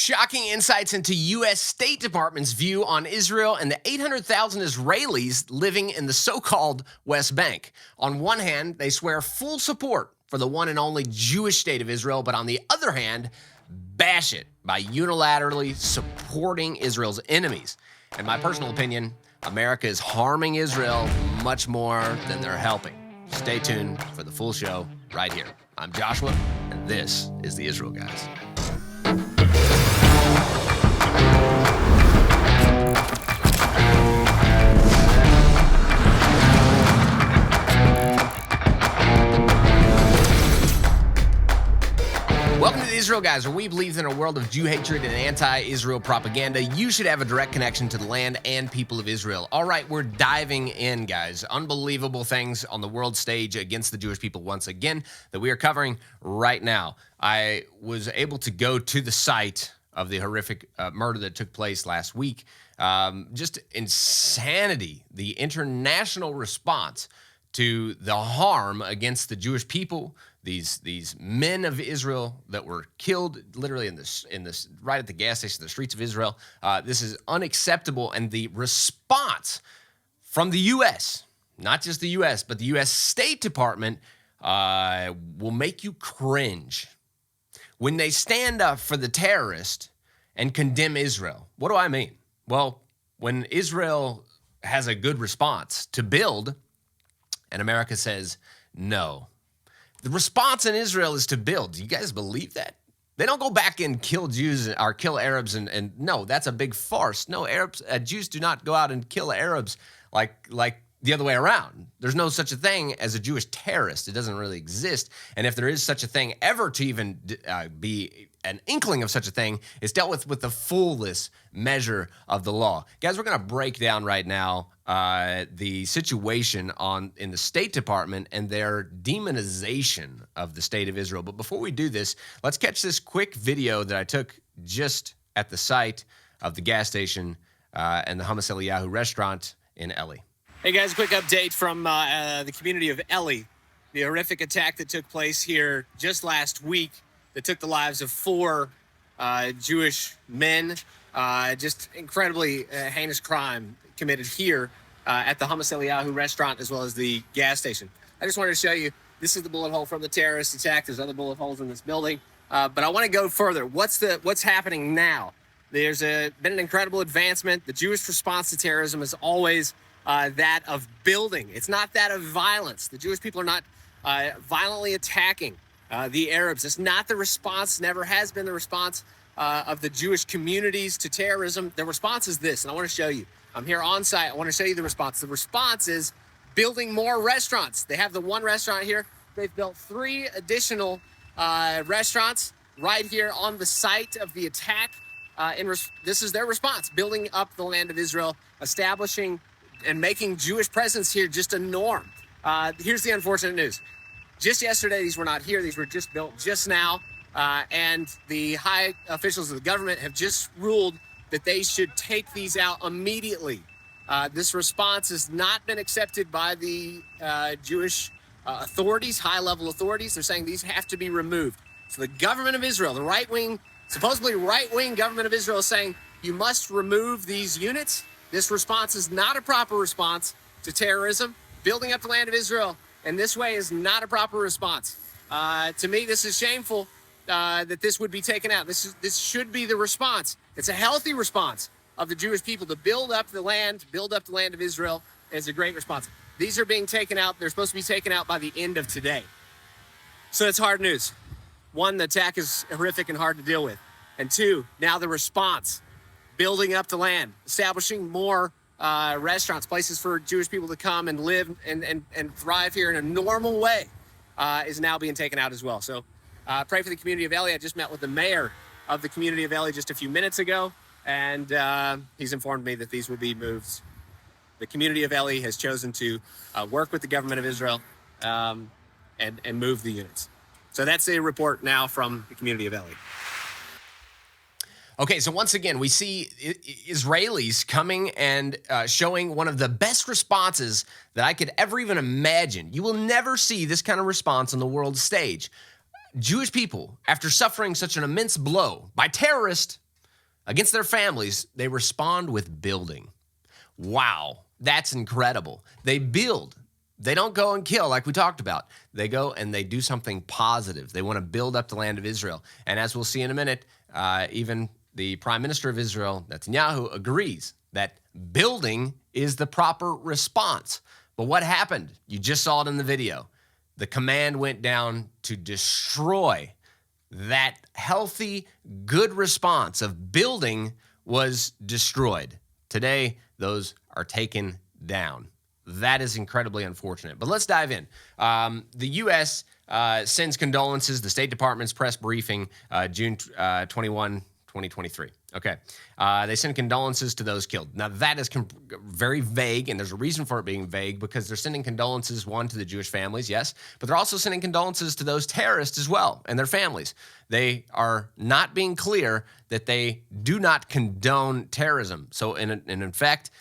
Shocking insights into U.S. State Department's view on Israel and the 800,000 Israelis living in the so-called West Bank. On one hand, they swear full support for the one and only Jewish state of Israel, but on the other hand, bash it by unilaterally supporting Israel's enemies. In my personal opinion, America is harming Israel much more than they're helping. Stay tuned for the full show right here. I'm Joshua, and this is the Israel Guys. Welcome to the Israel Guys, where we believe in a world of Jew hatred and anti-Israel propaganda. You should have a direct connection to the land and people of Israel. All right, we're diving in, guys. Unbelievable things on the world stage against the Jewish people once again that we are covering right now. I was able to go to the site of the horrific murder that took place last week. Just insanity, the international response to the harm against the Jewish people, these men of Israel that were killed literally in this right at the gas station, the streets of Israel. This is unacceptable, and the response from the U.S., not just the U.S., but the U.S. State Department will make you cringe when they stand up for the terrorist and condemn Israel. What do I mean? Well, when Israel has a good response to build, and America says no. The response in Israel is to build. Do you guys believe that? They don't go back and kill Jews or kill Arabs, and no, that's a big farce. No, Jews do not go out and kill Arabs like the other way around. There's no such a thing as a Jewish terrorist. It doesn't really exist. And if there is such a thing ever to even be an inkling of such a thing, it's dealt with the fullest measure of the law. Guys, we're going to break down right now the situation in the State Department and their demonization of the state of Israel. But before we do this, let's catch this quick video that I took just at the site of the gas station and the Hummus Eliyahu restaurant in Eli. Hey guys, quick update from the community of Eli. The horrific attack that took place here just last week that took the lives of 4 Jewish men. Just incredibly heinous crime committed here at the Hummus Eliyahu restaurant as well as the gas station. I just wanted to show you, this is the bullet hole from the terrorist attack. There's other bullet holes in this building. But I want to go further. What's happening now? There's been an incredible advancement. The Jewish response to terrorism is always that of building. It's not that of violence. The Jewish people are not violently attacking the Arabs. It's not the response, never has been the response of the Jewish communities to terrorism. The response is this, and I want to show you. I'm here on site. I want to show you the response. The response is building more restaurants. They have the one restaurant here. They've built 3 additional restaurants right here on the site of the attack. This is their response, building up the land of Israel, establishing and making Jewish presence here just a norm. Here's the unfortunate news. Just yesterday, these were not here. These were just built just now. And the high officials of the government have just ruled that they should take these out immediately. This response has not been accepted by the Jewish authorities, high-level authorities. They're saying these have to be removed. So the government of Israel, the right-wing, supposedly right-wing government of Israel is saying you must remove these units. This response is not a proper response to terrorism. Building up the land of Israel in this way is not a proper response. To me, this is shameful that this would be taken out. This should be the response. It's a healthy response of the Jewish people to build up the land of Israel. It's a great response. These are being taken out. They're supposed to be taken out by the end of today. So it's hard news. 1, the attack is horrific and hard to deal with. And 2, now the response. Building up the land, establishing more restaurants, places for Jewish people to come and live and thrive here in a normal way is now being taken out as well. So pray for the community of Eli. I just met with the mayor of the community of Eli just a few minutes ago, and he's informed me that these will be moved. The community of Eli has chosen to work with the government of Israel and move the units. So that's a report now from the community of Eli. Okay, so once again, we see Israelis coming and showing one of the best responses that I could ever even imagine. You will never see this kind of response on the world stage. Jewish people, after suffering such an immense blow by terrorists, Against their families, they respond with building. Wow, that's incredible. They build. They don't go and kill like we talked about. They go and they do something positive. They want to build up the land of Israel. And as we'll see in a minute, even the Prime Minister of Israel, Netanyahu, agrees that building is the proper response. But what happened? You just saw it in the video. The command went down to destroy. That healthy, good response of building was destroyed. Today, those are taken down. That is incredibly unfortunate. But let's dive in. The U.S. Sends condolences. The State Department's press briefing, June 21, 2023. Okay. They send condolences to those killed. Now, that is very vague, and there's a reason for it being vague, because they're sending condolences, one, to the Jewish families, yes, but they're also sending condolences to those terrorists as well and their families. They are not being clear that they do not condone terrorism. So, in effect,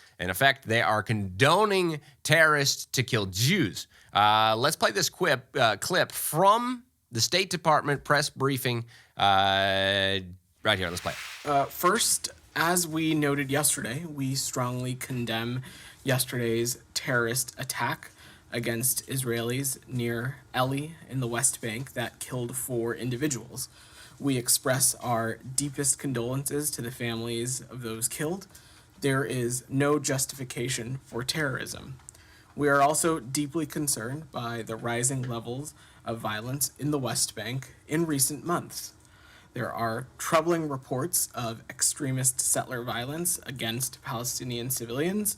they are condoning terrorists to kill Jews. Let's play this clip from the State Department press briefing right here. Let's play it. First, as we noted yesterday, we strongly condemn yesterday's terrorist attack against Israelis near Eli in the West Bank that killed 4 individuals. We express our deepest condolences to the families of those killed. There is no justification for terrorism. We are also deeply concerned by the rising levels of violence in the West Bank in recent months. There are troubling reports of extremist settler violence against Palestinian civilians,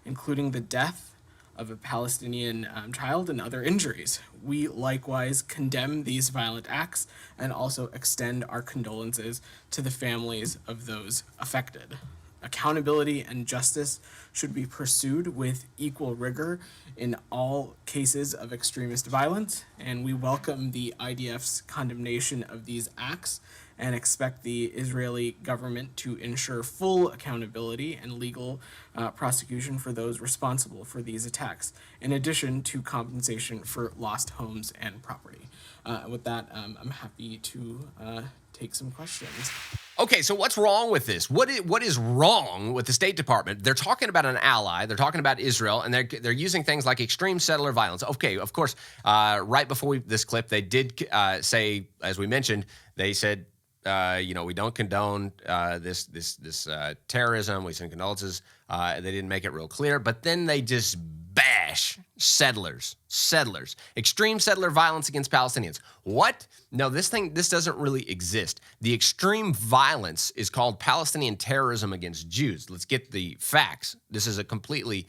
including the death of a Palestinian child and other injuries. We likewise condemn these violent acts and also extend our condolences to the families of those affected. Accountability and justice should be pursued with equal rigor in all cases of extremist violence, and we welcome the IDF's condemnation of these acts and expect the Israeli government to ensure full accountability and legal prosecution for those responsible for these attacks, in addition to compensation for lost homes and property. With that, I'm happy to take some questions. Okay, so what's wrong with this? What is wrong with the State Department? They're talking about an ally. They're talking about Israel, and they're using things like extreme settler violence. Okay, of course, right before this clip, they did say, as we mentioned, they said, we don't condone this terrorism. We send condolences. They didn't make it real clear, but then they just bash settlers, extreme settler violence against Palestinians. What? No, this doesn't really exist. The extreme violence is called Palestinian terrorism against Jews. Let's get the facts. This is a complete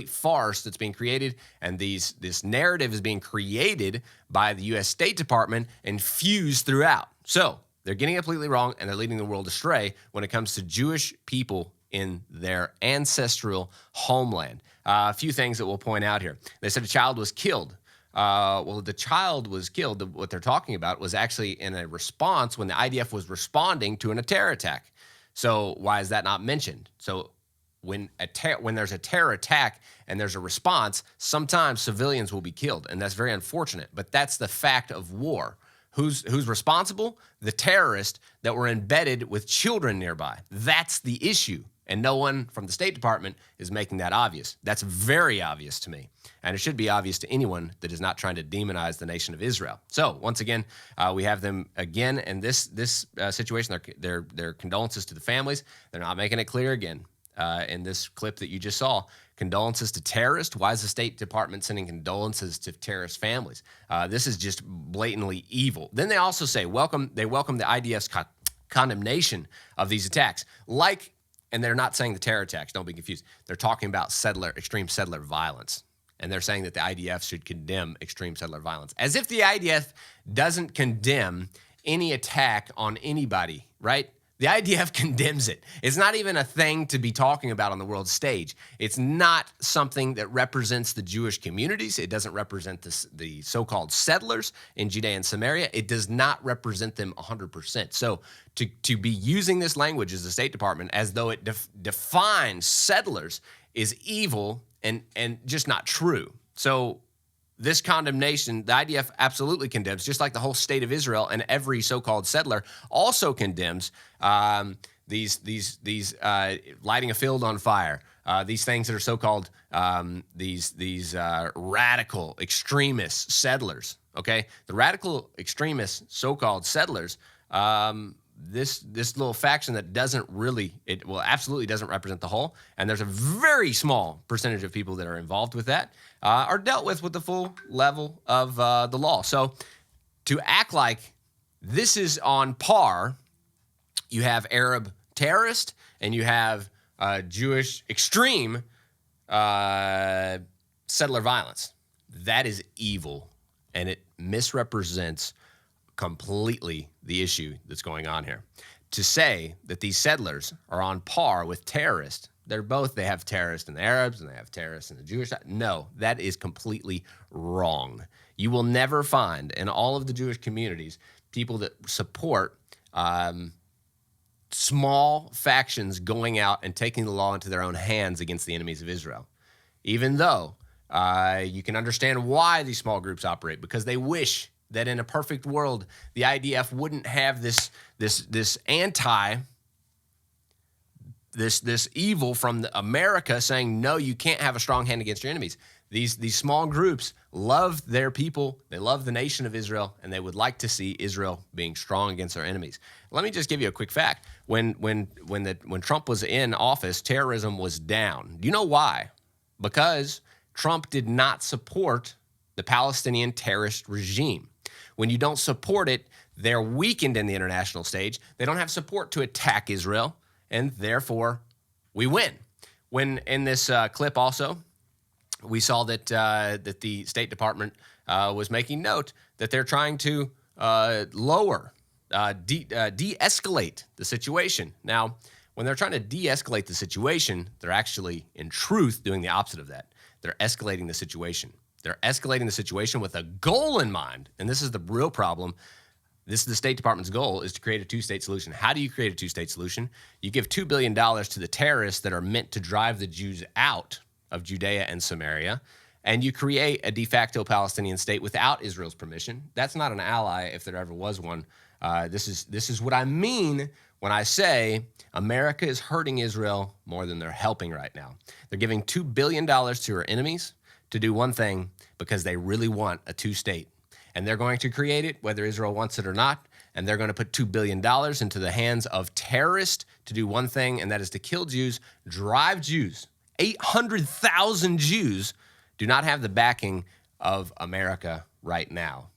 farce that's being created, and this narrative is being created by the U.S. State Department and fused throughout. So they're getting it completely wrong, and they're leading the world astray when it comes to Jewish people in their ancestral homeland. A few things that we'll point out here. They said a child was killed. The child was killed. What they're talking about was actually in a response when the IDF was responding to a terror attack. So why is that not mentioned? So when there's a terror attack and there's a response, sometimes civilians will be killed, and that's very unfortunate. But that's the fact of war. Who's responsible? The terrorists that were embedded with children nearby. That's the issue. And no one from the State Department is making that obvious. That's very obvious to me. And it should be obvious to anyone that is not trying to demonize the nation of Israel. So once again, we have them again in this situation. Their condolences to the families. They're not making it clear again in this clip that you just saw. Condolences to terrorists. Why is the State Department sending condolences to terrorist families? This is just blatantly evil. Then they also say they welcome the IDF's condemnation of these attacks. And they're not saying the terror attacks. Don't be confused. They're talking about extreme settler violence. And they're saying that the IDF should condemn extreme settler violence. As if the IDF doesn't condemn any attack on anybody, right? The IDF condemns it. It's not even a thing to be talking about on the world stage. It's not something that represents the Jewish communities. It doesn't represent the so-called settlers in Judea and Samaria. It does not represent them 100%. So to be using this language as the State Department as though it defines settlers is evil and just not true. So this condemnation, the IDF absolutely condemns, just like the whole state of Israel and every so-called settler also condemns these lighting a field on fire, these things that are so-called these radical extremist settlers. Okay, the radical extremist so-called settlers. This little faction that absolutely doesn't represent the whole, and there's a very small percentage of people that are involved with that, are dealt with the full level of the law. So to act like this is on par, you have Arab terrorist and you have Jewish extreme settler violence. That is evil, and it misrepresents completely the issue that's going on here. To say that these settlers are on par with terrorists, they have terrorists in the Arabs and they have terrorists in the Jewish side. No, that is completely wrong. You will never find in all of the Jewish communities people that support small factions going out and taking the law into their own hands against the enemies of Israel. Even though you can understand why these small groups operate, because they wish that in a perfect world, the IDF wouldn't have this evil from America saying, no, you can't have a strong hand against your enemies. These small groups love their people, they love the nation of Israel, and they would like to see Israel being strong against their enemies. Let me just give you a quick fact. When Trump was in office, terrorism was down. Do you know why? Because Trump did not support the Palestinian terrorist regime. When you don't support it, they're weakened in the international stage. They don't have support to attack Israel, and therefore we win. When in this clip also, we saw that the State Department was making note that they're trying to de-escalate the situation. Now, when they're trying to de-escalate the situation, they're actually, in truth, doing the opposite of that. They're escalating the situation. They're escalating the situation with a goal in mind, and this is the real problem. This is the State Department's goal, is to create a two-state solution. How do you create a two-state solution? You give $2 billion to the terrorists that are meant to drive the Jews out of Judea and Samaria, and you create a de facto Palestinian state without Israel's permission. That's not an ally if there ever was one. This is what I mean when I say America is hurting Israel more than they're helping right now. They're giving $2 billion to her enemies to do one thing because they really want a two-state. And they're going to create it whether Israel wants it or not, and they're going to put $2 billion into the hands of terrorists to do one thing, and that is to kill Jews, drive Jews. 800,000 Jews do not have the backing of America right now.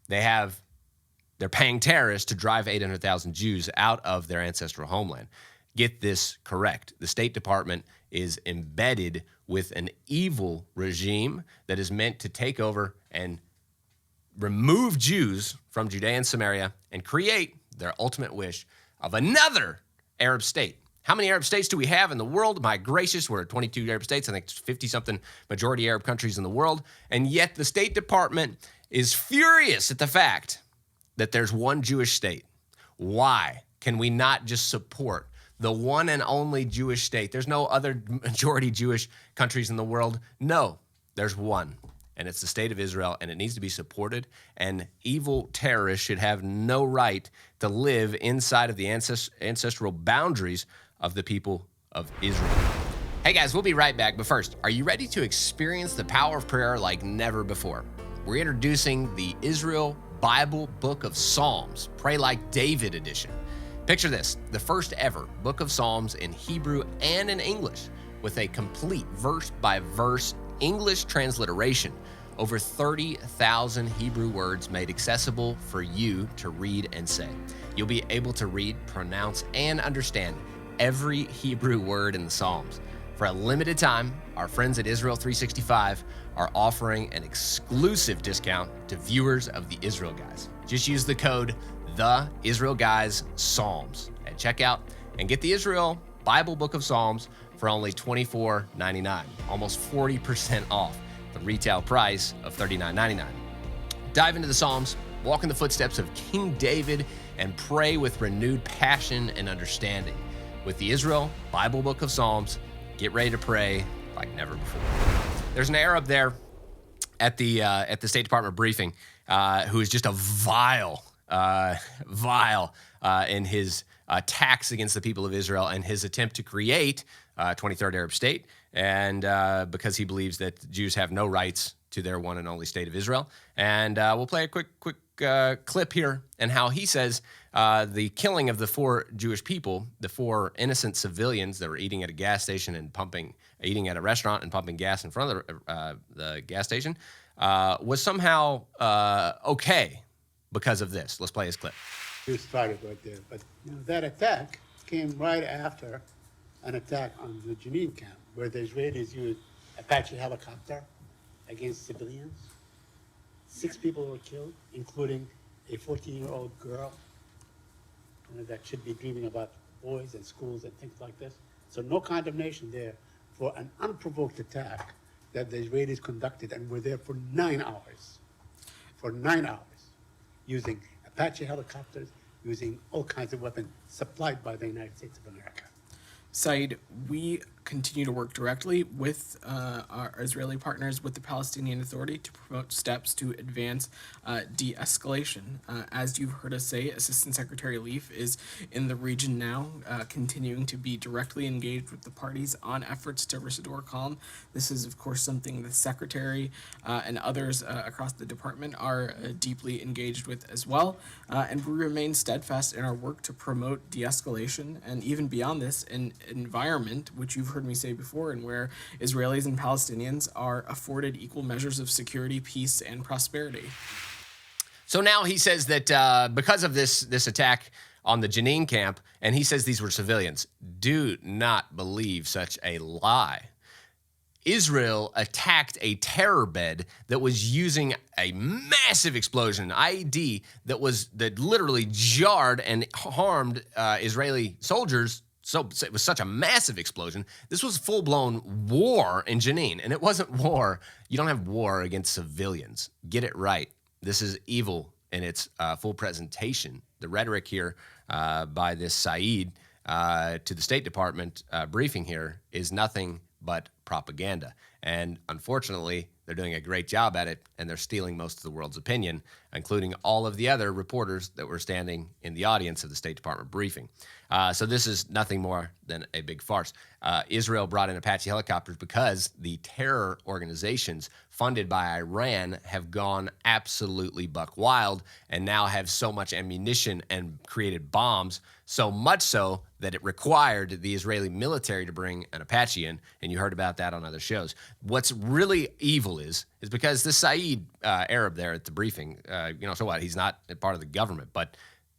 They're paying terrorists to drive 800,000 Jews out of their ancestral homeland. Get this correct. The State Department is embedded with an evil regime that is meant to take over and remove Jews from Judea and Samaria and create their ultimate wish of another Arab state. How many Arab states do we have in the world? My gracious, we're at 22 Arab states. I think it's 50-something majority Arab countries in the world. And yet the State Department is furious at the fact that there's one Jewish state. Why can we not just support the one and only Jewish state? There's no other majority Jewish countries in the world. No, there's one, and it's the state of Israel, and it needs to be supported, and evil terrorists should have no right to live inside of the ancestral boundaries of the people of Israel. Hey guys, we'll be right back, but first, are you ready to experience the power of prayer like never before? We're introducing the Israel Bible Book of Psalms, Pray Like David edition. Picture this, the first ever Book of Psalms in Hebrew and in English, with a complete verse-by-verse English transliteration. Over 30,000 Hebrew words made accessible for you to read and say. You'll be able to read, pronounce, and understand every Hebrew word in the Psalms. For a limited time, our friends at Israel 365 are offering an exclusive discount to viewers of the Israel Guys. Just use the code The Israel Guys Psalms at checkout and get the Israel Bible Book of Psalms for only $24.99, almost 40% off the retail price of $39.99. Dive into the Psalms, walk in the footsteps of King David, and pray with renewed passion and understanding. With the Israel Bible Book of Psalms, get ready to pray like never before. There's an Arab there at the State Department briefing, who is just a vile in his attacks against the people of Israel and his attempt to create a 23rd Arab state, and because he believes that Jews have no rights to their one and only state of Israel. And we'll play a quick clip here and how he says the killing of the 4 Jewish people, the 4 innocent civilians that were eating at a gas station and eating at a restaurant and pumping gas in front of the gas station, was somehow okay because of this. Let's play his clip. You started right there, but that attack came right after an attack on the Jenin camp, where the Israelis used Apache helicopter against civilians. 6 people were killed, including a 14-year-old girl that should be dreaming about boys and schools and things like this. So no condemnation there for an unprovoked attack that the Israelis conducted and were there for 9 hours. For 9 hours, using Apache helicopters, using all kinds of weapons supplied by the United States of America. Said, we continue to work directly with our Israeli partners, with the Palestinian Authority, to promote steps to advance de-escalation. As you've heard us say, Assistant Secretary Leaf is in the region now, continuing to be directly engaged with the parties on efforts to restore calm. This is, of course, something the Secretary and others across the department are deeply engaged with as well. And we remain steadfast in our work to promote de-escalation, and even beyond this, an environment, which you've heard me say before, and where Israelis and Palestinians are afforded equal measures of security, peace, and prosperity. So now he says that because of this attack on the Jenin camp, and he says these were civilians. Do not believe such a lie. Israel attacked a terror bed that was using a massive explosion, IED, that literally jarred and harmed Israeli soldiers. So it was such a massive explosion. This was full-blown war in Jenin, and it wasn't war. You don't have war against civilians. Get it right. This is evil in its full presentation. The rhetoric here by this Saeed to the State Department briefing here is nothing but propaganda. And unfortunately, they're doing a great job at it, and they're stealing most of the world's opinion, including all of the other reporters that were standing in the audience of the State Department briefing. So this is nothing more than a big farce. Israel brought in Apache helicopters because the terror organizations funded by Iran have gone absolutely buck wild and now have so much ammunition and created bombs, so much so that it required the Israeli military to bring an Apache in, and you heard about that on other shows. What's really evil is because this Saeed Arab there at the briefing, so what? He's not a part of the government, but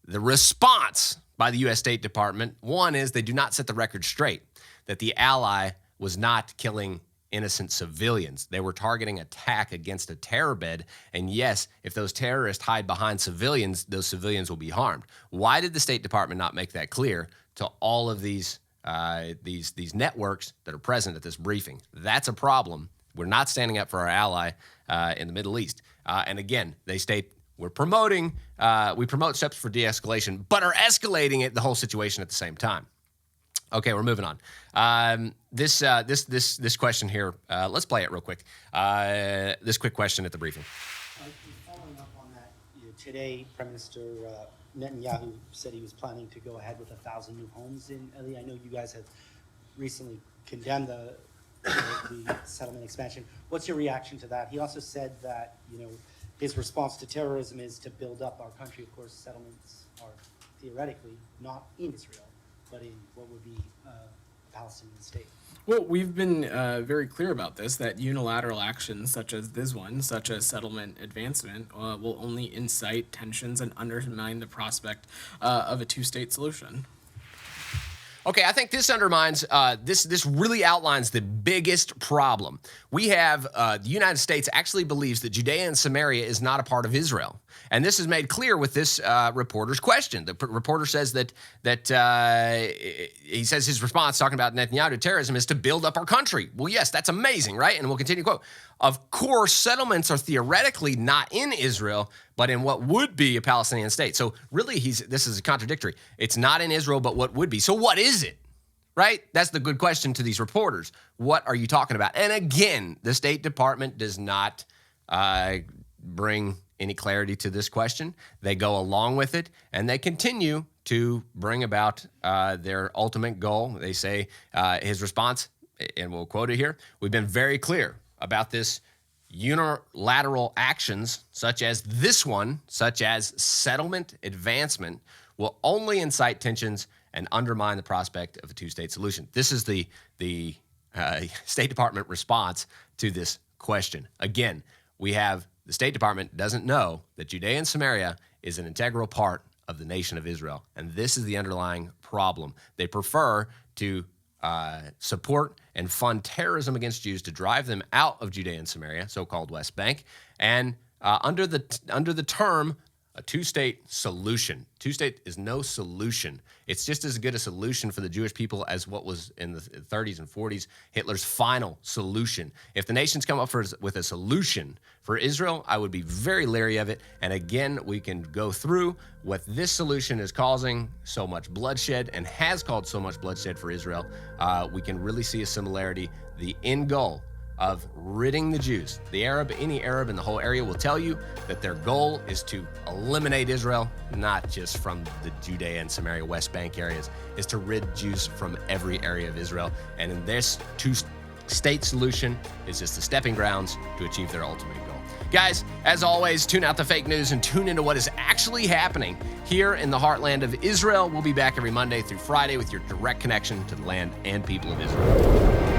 the response by the U.S. State Department, one is they do not set the record straight, that the ally was not killing innocent civilians. They were targeting attack against a terror bed, and yes, if those terrorists hide behind civilians, those civilians will be harmed. Why did the State Department not make that clear to all of these networks that are present at this briefing? That's a problem. We're not standing up for our ally in the Middle East. And again, they state we promote steps for de-escalation, but are escalating the whole situation at the same time. Okay, we're moving on. This question here, let's play it real quick. This quick question at the briefing. Following up on that, today, Prime Minister Netanyahu said he was planning to go ahead with 1,000 new homes in Eli. I know you guys have recently condemned the settlement expansion. What's your reaction to that? He also said that, his response to terrorism is to build up our country. Of course, settlements are theoretically not in Israel, but in what would be a Palestinian state. Well, we've been very clear about this, that unilateral actions such as this one, such as settlement advancement, will only incite tensions and undermine the prospect of a two-state solution. Okay, I think this undermines, this really outlines the biggest problem. We have the United States actually believes that Judea and Samaria is not a part of Israel. And this is made clear with this reporter's question. The reporter says that he says his response talking about Netanyahu to terrorism is to build up our country. Well, yes, that's amazing, right? And we'll continue to quote. Of course, settlements are theoretically not in Israel, but in what would be a Palestinian state. So really, this is contradictory. It's not in Israel, but what would be. So what is it? Right? That's the good question to these reporters. What are you talking about? And again, the State Department does not bring any clarity to this question. They go along with it, and they continue to bring about their ultimate goal. They say his response, and we'll quote it here, "We've been very clear about this unilateral actions such as this one, such as settlement advancement, will only incite tensions and undermine the prospect of a two-state solution." This is the State Department response to this question. Again, we have the State Department doesn't know that Judea and Samaria is an integral part of the nation of Israel. And this is the underlying problem. They prefer to support and fund terrorism against Jews to drive them out of Judea and Samaria, so-called West Bank, and under the term a two-state solution. Two-state is no solution. It's just as good a solution for the Jewish people as what was in the 30s and 40s, Hitler's final solution. If the nations come up with a solution for Israel, I would be very leery of it. And again, we can go through what this solution is causing so much bloodshed and has caused so much bloodshed for Israel. We can really see a similarity. The end goal of ridding the Jews. Any Arab in the whole area will tell you that their goal is to eliminate Israel, not just from the Judea and Samaria West Bank areas, is to rid Jews from every area of Israel. And in this two-state solution is just the stepping grounds to achieve their ultimate goal. Guys, as always, tune out the fake news and tune into what is actually happening here in the heartland of Israel. We'll be back every Monday through Friday with your direct connection to the land and people of Israel.